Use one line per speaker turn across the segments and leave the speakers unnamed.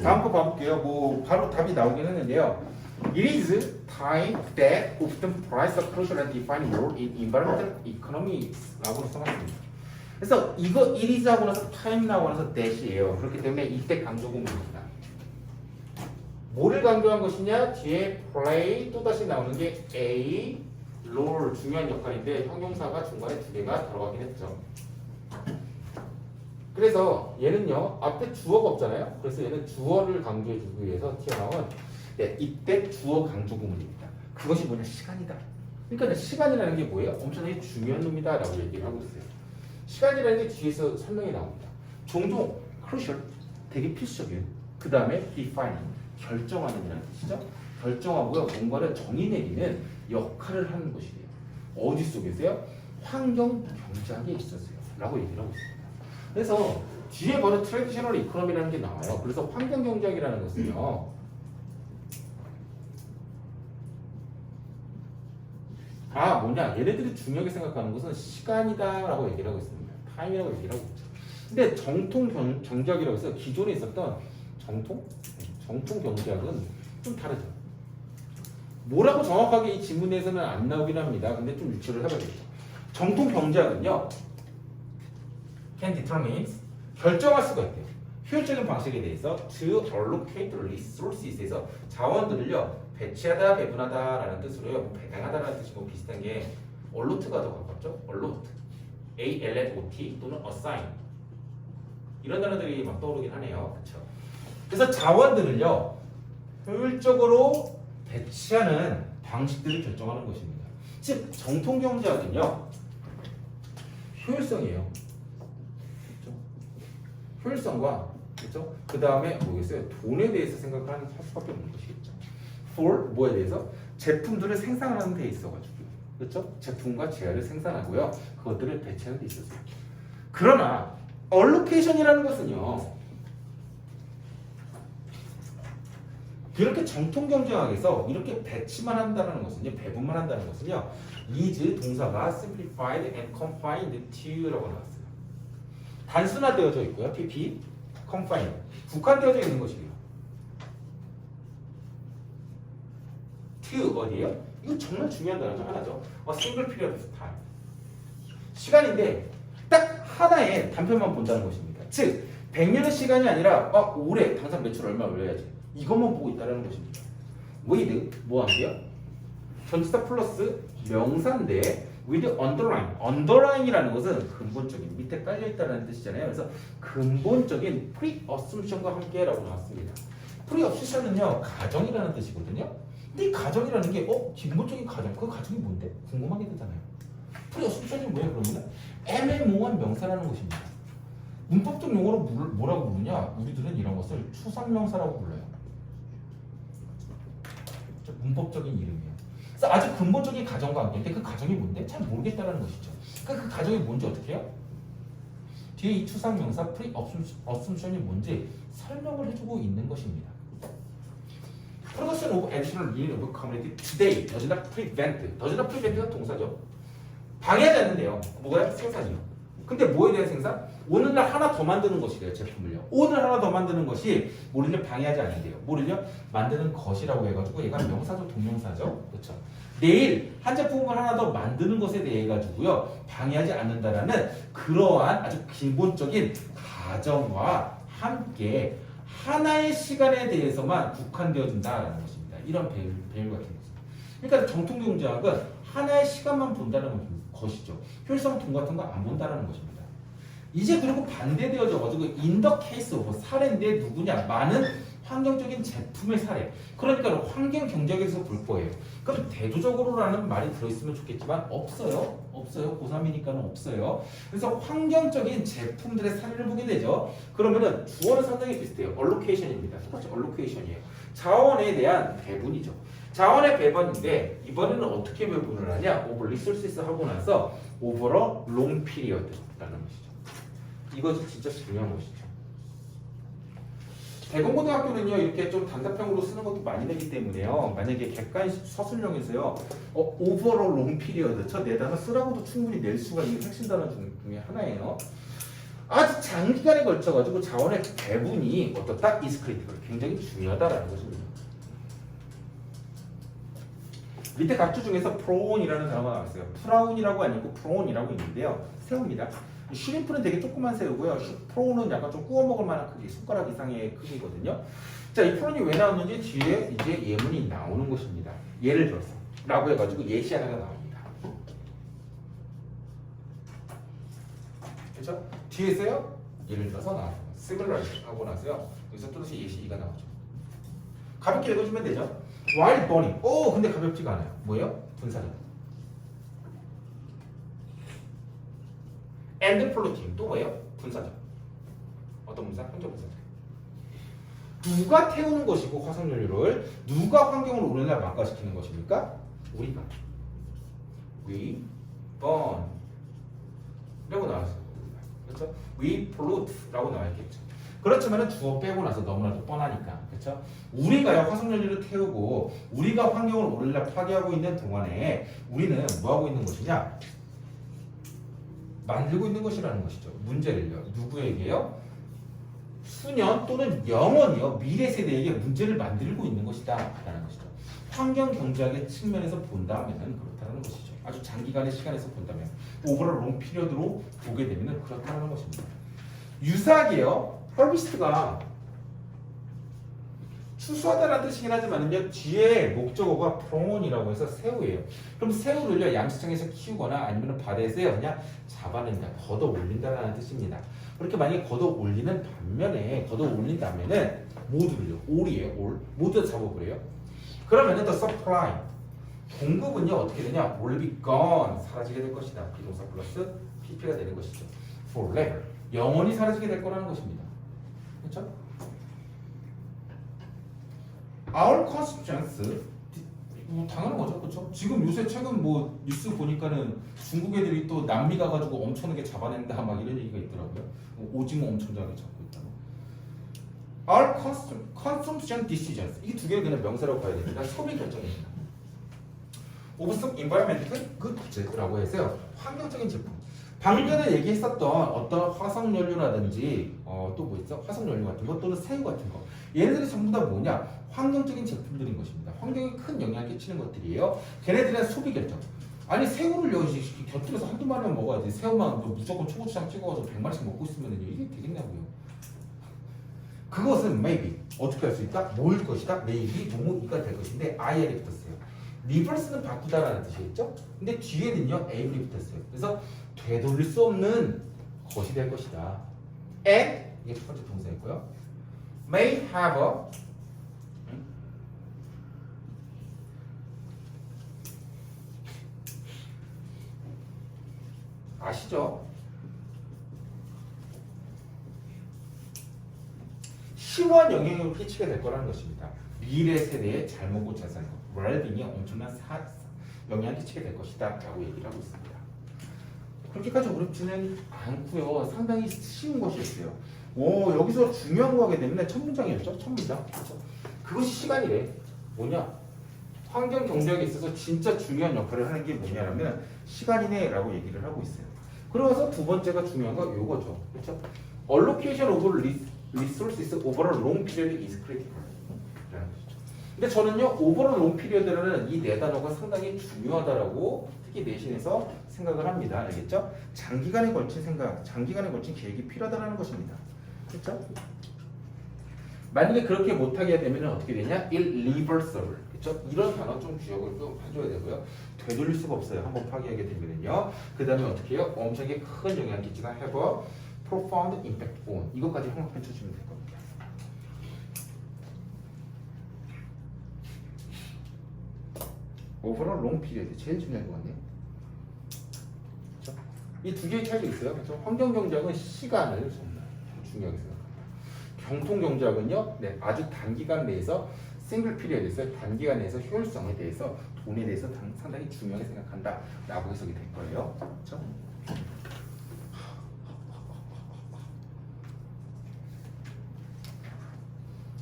다음 거 봐볼게요. 뭐 바로 답이 나오긴 했는데요. It is time that often plays a crucial and defining role in environmental economics라고 써놨습니다. 그래서 이거 it is 하고 나서 time 나오고 나서 that이에요. 그렇기 때문에 이때 강조구문입니다. 뭐를 강조한 것이냐? 뒤에 play 또다시 나오는 게 a role 중요한 역할인데 형용사가 중간에 두 개가 들어가긴 했죠. 그래서 얘는요 앞에 주어가 없잖아요. 그래서 얘는 주어를 강조해주기 위해서 튀어나온 이때 주어 강조 구문입니다. 그것이 뭐냐? 시간이다. 그러니까 시간이라는 게 뭐예요? 엄청나게 중요한 놈이다 라고 얘기를 하고 있어요. 시간이라는 게 뒤에서 설명이 나옵니다. 종종 crucial 되게 필수적인 그 다음에 defining 결정하는 이라는 뜻이죠. 결정하고요 뭔가를 정의 내리는 역할을 하는 것이에요. 어디 속에서요? 환경 경제학에 있었어요 라고 얘기를 하고 있습니다. 그래서 뒤에 바로 트래디셔널 이코노미라는 게 나와요. 그래서 환경 경제학이라는 것은요. 뭐냐? 얘네들이 중요하게 생각하는 것은 시간이다라고 얘기를 하고 있습니다. 타임이라고 얘기를 하고 있죠. 근데 정통 경제학이라고 해서 기존에 있었던 정통 경제학은 좀 다르죠. 뭐라고 정확하게 이 지문에서는 안 나오긴 합니다. 근데 좀 유추를 해봐야겠죠. 정통 경제학은요. can determine 결정할 수가 있대요. 효율적인 방식에 대해서 to allocate resources에서 자원들을요 배치하다 배분하다라는 뜻으로요 배당하다라는 뜻이 뭐 비슷한 게 allot가 더 가깝죠. allot A-L-L-O-T 또는 assign 이런 단어들이 막 떠오르긴 하네요. 그렇죠? 그래서 자원들을요 효율적으로 배치하는 방식들을 결정하는 것입니다. 즉 정통 경제학은요 효율성이에요. 효율성과 그렇죠? 그 다음에 뭐겠어요? 돈에 대해서 생각하는 할 수밖에 없는 것이겠죠. for 뭐에 대해서 제품들을 생산하는 데 있어가지고 그렇죠? 제품과 재화를 생산하고요. 그것들을 배치하는 데 있었어요. 그러나 allocation이라는 것은요. 그렇게 정통 경제학에서 이렇게 배치만 한다는 것은요, 배분만 한다는 것은요, is 동사가 simplified and confined to라고 나왔어요. 단순화되어져 있고요. PP, confine, 국한되어져 있는 것이고요. to 어디예요? 이거 정말 중요한 단어 중 하나죠. A single period of time. 시간인데 딱 하나의 단편만 본다는 것입니다. 즉 100년의 시간이 아니라 올해 당장 매출 얼마 올려야지. 이것만 보고 있다는 것입니다. with 뭐와 함께요? 전치사 플러스 명사인데 with underline이라는 것은 근본적인 밑에 깔려있다는 뜻이잖아요. 그래서 근본적인 pre-assumption과 함께라고 나왔습니다. pre-assumption은요 가정이라는 뜻이거든요. 근데 이 가정이라는 게 기본적인 가정, 그 가정이 뭔데? 궁금하게 되잖아요. pre-assumption이 뭐예요 그러면? 애매모호한 명사라는 것입니다. 문법적 용어로 뭐라고 부르냐? 우리들은 이런 것을 추상명사라고 불러요. 문법적인 이름이에요. 그래서 아주 근본적인 가정과 함께인데 그 가정이 뭔데? 잘 모르겠다는 것이죠. 그러니까 그 가정이 뭔지 어떻게 해요? 뒤에 이 추상명사 pre-assumption이 뭔지 설명을 해주고 있는 것입니다. Production of additional need of community today does not prevent가 동사죠. 방해하지 않는데요. 뭐가요? 생산이요. 근데 뭐에 대한 생산? 오늘날 하나 더 만드는 것이래요. 제품을요. 오늘 하나 더 만드는 것이 뭐를요? 방해하지 않는데요. 뭐를요? 만드는 것이라고 해가지고 얘가 명사죠. 동명사죠. 그렇죠. 내일 한 제품을 하나 더 만드는 것에 대해 가지고요. 방해하지 않는다라는 그러한 아주 기본적인 가정과 함께 하나의 시간에 대해서만 국한되어진다라는 것입니다. 이런 배열 같은 것입니다. 그러니까 정통 경제학은 하나의 시간만 본다는 것이죠. 효율성 돈 같은 거 안 본다는 것입니다. 이제 그리고 반대되어져 가지고 in the case of 사례인데 누구냐? 많은 환경적인 제품의 사례. 그러니까 환경 경제학에서 볼 거예요. 그럼 대조적으로라는 말이 들어있으면 좋겠지만 없어요. 고3이니까는 없어요. 그래서 환경적인 제품들의 사례를 보게 되죠. 그러면은 주어는 상당히 비슷해요. allocation입니다. 똑같이 allocation이에요. 자원에 대한 배분이죠. 자원의 배분인데 이번에는 어떻게 배분을 하냐? over resources 하고 나서 over a long period라는 것이죠. 이것이 진짜 중요한 것이죠. 대공고등학교는요 이렇게 좀 단답형으로 쓰는 것도 많이 되기 때문에요. 만약에 객관 서술형에서요 over a long period 저 네 단어 쓰라고도 충분히 낼 수가 있는 핵심 단어 중에 하나예요. 아주 장기간에 걸쳐가지고 자원의 배분이 어떻다? is critical. 굉장히 중요하다라는 것입니다. 밑에 각주 중에서 프론이라는 단어가 나왔어요. 프라운이라고 아니고 프론이라고 있는데요. 새우입니다. 슈림프는 되게 조그만 새우고요. 프론은 약간 좀 구워 먹을 만한 크기, 손가락 이상의 크기거든요. 자, 이 프론이 왜 나왔는지 뒤에 이제 예문이 나오는 것입니다. 예를 들어서 라고 해가지고 예시 하나가 나옵니다. 그렇죠? 뒤에서요. 예를 들어서 나와요. similar 하고 나서요. 여기서 또다시 예시가 나오죠. 가볍게 읽어주면 되죠. while burning. 근데 가볍지가 않아요. 뭐예요? 분사죠. and polluting. 또 뭐예요? 분사죠. 어떤 분사? 현재 분사. 누가 태우는 것이고 화석연료를 누가 환경을 오늘날 망가시키는 것입니까? 우리가. We burn 라고 나왔어요. 그렇죠? We pollute 라고 나와있겠죠. 그렇지만 주어 빼고 나서 너무나도 뻔하니까. 그렇죠? 우리가요 화석연료를 태우고 우리가 환경을 오늘날 파괴하고 있는 동안에 우리는 뭐 하고 있는 것이냐? 만들고 있는 것이라는 것이죠. 문제를요. 누구에게요? 수년 또는 영원히요 미래 세대에게 문제를 만들고 있는 것이다 라는 것이죠. 환경 경제학의 측면에서 본다면 그렇다는 것이죠. 아주 장기간의 시간에서 본다면 오버롤 롱 피리어드로 보게 되면 그렇다는 것입니다. 유사하게요 harvest가 추수하다라는 뜻이긴 하지만요 뒤에 목적어가 pron이라고 해서 새우예요. 그럼 새우를요 양식장에서 키우거나 아니면 바다에서 그냥 잡아낸다, 걷어 올린다라는 뜻입니다. 그렇게 만약에 걷어 올리는 반면에 걷어 올린다면은 모두를요 올이에요, 올 모두 다 잡아버려요. 그러면은 the supply 공급은요 어떻게 되냐? will be gone 사라지게 될 것이다. 비동사 플러스 pp가 되는 것이죠. forever 영원히 사라지게 될 거라는 것입니다. 그렇죠? Our consumptions 당연한 거죠, 그렇죠? 지금 요새 최근 뭐 뉴스 보니까는 중국 애들이 또 남미 가가지고 엄청나게 잡아낸다 막 이런 얘기가 있더라고요. 오징어 엄청나게 잡고 있다고. Our consumption decisions 이 두 개를 그냥 명사라고 봐야 됩니다. 소비 결정입니다. Of some environmental goods라고 해서요 환경적인 제품. 방금 전에 얘기했었던 어떤 화석연료라든지 또 뭐 있어? 화석연료 같은 거 또는 새우 같은 거 얘네들이 전부 다 뭐냐? 환경적인 제품들인 것입니다. 환경에 큰 영향을 끼치는 것들이에요. 걔네들의 소비 결정. 아니 새우를요 곁들여서 한두 마리만 먹어야지 새우만 뭐 무조건 초고추장 찍어가지고 100마리씩 먹고 있으면 이게 되겠냐고요. 그것은 maybe 어떻게 할 수 있다? 모일 것이다. maybe 뭐뭐가 될 것인데 IR이 붙었어요. 리버스는 바꾸다라는 뜻이겠죠? 근데 뒤에는요 able이 붙었어요. 그래서 되돌릴 수 없는 것이 될 것이다. and 이게 첫 번째 동사였고요. may have a 아시죠? 심오한 영향력을 끼치게 될 거라는 것입니다. 미래 세대의 잘 먹고 잘 사는 것, 웰빙에 엄청난 영향을 끼치게 될 것이다 라고 얘기를 하고 있습니다. 그렇게까지 어렵지는 않고요. 상당히 쉬운 것이었어요. 여기서 중요한 거 하게 되면 첫 문장이었죠? 첫 문장. 그렇죠? 그것이 시간이래. 뭐냐? 환경 경제학에 있어서 진짜 중요한 역할을 하는 게 뭐냐면 시간이네 라고 얘기를 하고 있어요. 그러면서 두 번째가 중요한 건 요거죠. 그렇죠? Allocation of resources over a long period is critical. 라는 것이죠. 근데 저는요, over a long period라는 이 네 단어가 상당히 중요하다라고 특히 내신에서 생각을 합니다. 알겠죠? 장기간에 걸친 생각, 장기간에 걸친 계획이 필요하다는 것입니다. 그렇죠? 만약에 그렇게 못하게 되면 어떻게 되냐? irreversible. 그렇죠? 이런 단어 좀 기억을 좀 해줘야 되고요. 되돌릴 수가 없어요. 한번 파괴하게 되면요. 그 다음에 어떻게 해요? 엄청나게 큰 영향을 끼치가 have a profound impact on. 이것까지 한번 해주시면 될 겁니다. overall long period 제일 중요한 것 같네요. 그렇죠? 이 두 개의 차이가 있어요. 그래서 환경 경제학은 시간을 정말 중요하게 생각합니다. 경통 경제학은요, 아주 단기간 내에서 싱글 피리어드에서 단기간 내에서 효율성에 대해서 돈에 대해서 상당히 중요하게 생각한다라고 해석이 될 거예요. 그렇죠?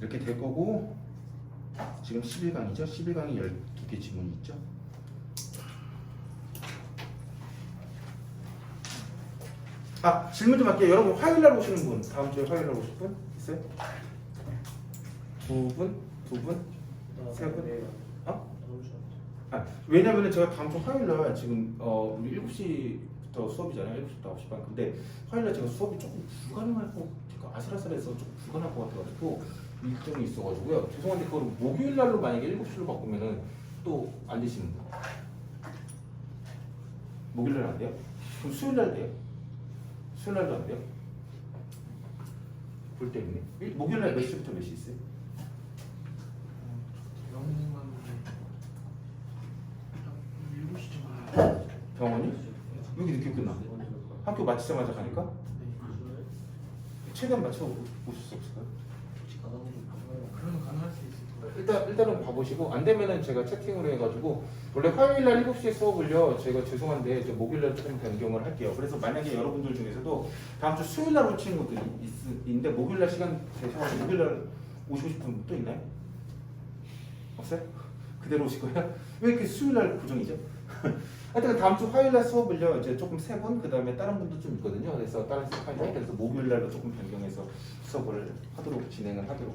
이렇게 될 거고 지금 11강이죠. 11강이 12개 지문이 있죠. 아, 질문 좀 할게요. 여러분 화요일 날 오시는 분, 다음 주에 화요일 날 오실 분 있어요? 두 분? 세 분? 어? 아, 왜냐면은 제가 다음 주 화요일 날 지금 우리 7시부터 수업이잖아요. 7시부터 9시 반. 근데 화요일 날 제가 수업이 조금 불가능할 것 같아요. 아슬아슬해서 조금 불가능할 것 같아가지고 일정이 있어가지고요. 죄송한데 그걸 목요일 날로 만약에 7시로 바꾸면은 또 안 되시는 분. 목요일 날 안 돼요? 그럼 수요일 날 돼요? 수요일 날도 안 돼요? 볼 때문에. 목요일 날 몇 시부터 몇 시 있어요? 병원이? 여기 늦게 끝나. 학교 마치자마자 가니까? 최대한 맞춰 보실 수 없을까요?
그러면 가능할 수 있을 거예요.
일단은 봐보시고 안 되면은 제가 채팅으로 해가지고 원래 화요일 날 7시에 수업을요 제가 죄송한데 이제 목요일 날 조금 변경을 할게요. 그래서 만약에 여러분들 중에서도 다음 주 수요일 날 오시는 분들이 있는데 목요일 날 시간 되셔서 목요일 날 오시고 싶은 분 또 있나요? 없어요? 그대로 오실 거예요? 왜 이렇게 수요일 날 고정이죠? 하여튼 다음 주 화요일 날 수업을요 이제 조금 세 분, 그 다음에 다른 분도 좀 있거든요. 그래서 다른 수업하니까 그래서 목요일 날로 조금 변경해서 수업을 진행을 하도록.